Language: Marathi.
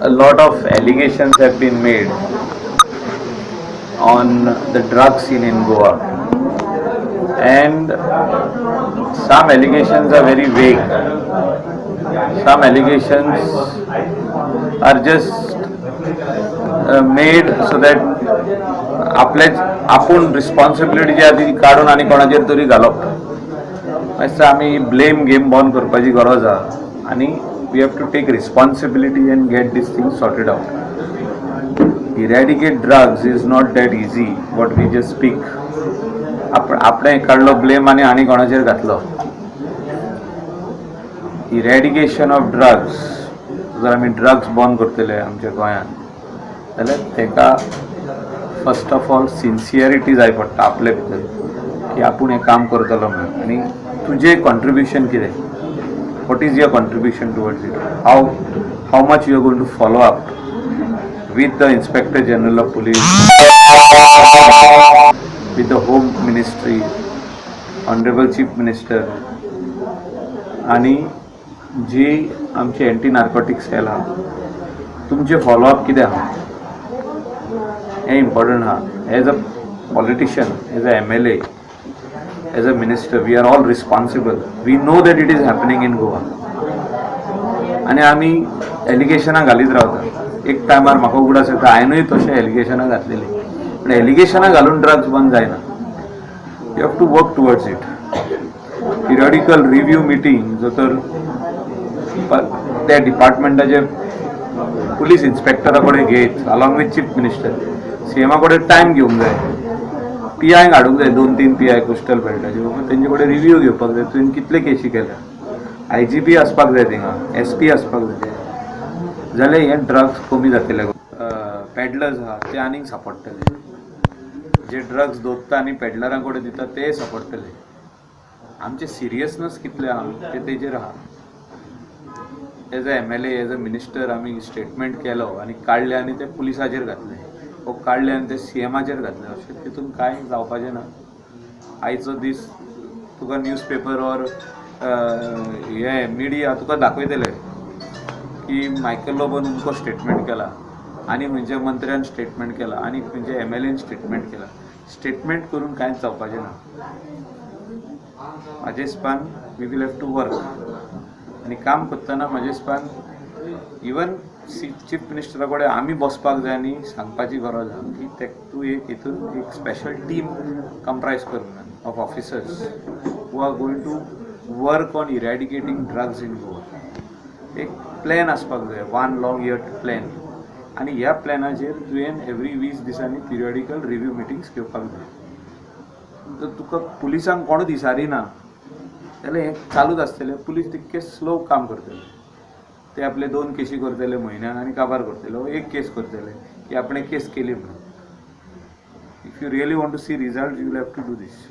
a lot of allegations have been made on the drug scene in Goa, and some allegations are very vague. Some allegations are just made so that आपण रिस्पॉन्सिबिलिटी जी आसा ती काडून आनी कोणाचेर तरी घालप. मातशें आमी ब्लेम गेम बंद करपाची गरज आसा आनी we have to take responsibility and get these things sorted out. Eradicate drugs is not that easy what we just speak. आपणे काडलो ब्लेम आनी कोणाचेर घातलो. इरॅडिकेशन ऑफ ड्रग्स, जर आमी ड्रग्स बंद करतले आमच्या गोंयांत जाल्यार तेका फर्स्ट ऑफ ऑल सिन्सियरिटी जाय पडटा आपले भितर की आपूण हें काम करतलो म्हणून. आनी तुजें कॉन्ट्रिब्युशन कितें, what is your contribution towards it, how much you are going to follow up with the Inspector General of Police, with the Home Ministry, Honorable Chief Minister, आणि जी आमची एंटी नार्कोटिक सेल आहा तुमचे फॉलोअप कितें आहा हें इम्पॉर्टंट आहा. As a politician, as a MLA, as a minister, we are all responsible. We know that it is happening in Goa आनी आमी एलिगेशनां घालीत रावता. एक टायमार म्हाका उगडास येता हांवेंनूय तशें एलिगेशनां घातलेली, पूण एलिगेशनां घालून ड्रग्स बंद जायना. You have to work towards it. Periodical review meeting जो तर त्या डिपार्टमेंटाचे पुलीस इन्स्पेक्टरा कडेन घेत अलॉंग विथ चीफ मिनिस्टर, CMा कडेन टायम घेवंक जाय. PI हाडूंक जाय, 2-3 PI कोस्टल बेल्टाचे, तेंचे कडेन रिव्ह्यू घेवपाक जाय तुवें कितले केसी केल्या. IGP आसपाक जाय थिंगा, SP आसपाक जाय, जाल्यार हे ड्रग्स कमी जातले. पॅडलर्स आहा ते आनीक सांपडटले, जे ड्रग्स दोत्ता आनी पॅडलरां कडेन दिता ते सांपडटले. आमचे सिरियसनस कितले आहा ते तेजेर आहा. As a MLA, as a minister आमी स्टेटमेंट केलो आनी काडले आनी ते पुलिसाचेर घातले, वो काडले आनी ते CMाचेर घातले. अशें तितून कांय जावपाचें ना. आयचो दीस तुका न्यूजपेपर ऑर हे मिडिया तुका दाखयतले की मायकल लोबोन उमको स्टेटमेंट केला आनी खंयच्या मंत्र्यान स्टेटमेंट केला आनी खंयच्या MLAन स्टेटमेंट केला. स्टेटमेंट करून कांयच जावपाचें ना. म्हाजे हिसपान we will have to work आनी काम करतना म्हाजे हिसपान इवन चीफ मिनिस्टरा कडेन आमी बसपाक जाय आनी सांगपाची गरज आहा की ते तूं एक हितून एक स्पेशल टीम कंप्रायज कर of officers who are going to work on eradicating drugs in Goa. एक प्लॅन आसपाक जाय, 1 लॉंग इयर प्लॅन. आनी ह्या प्लॅनाचेर तुवें एवरी 20 दिसांनी पिरियडिकल रिव्ह्यू मिटिंग्स घेवपाक जाय. जर तुका पुलिसांक कोणूच विचारिना जाल्यार हें चालूच आसतलें. पुलीस तितके स्लो काम करतले. ते आपले 2 केसी करतले म्हयन्यान आनी काबार करतले, एक केस करतले की आपणे केस केली म्हणून. If you really want to see result you will have to do this.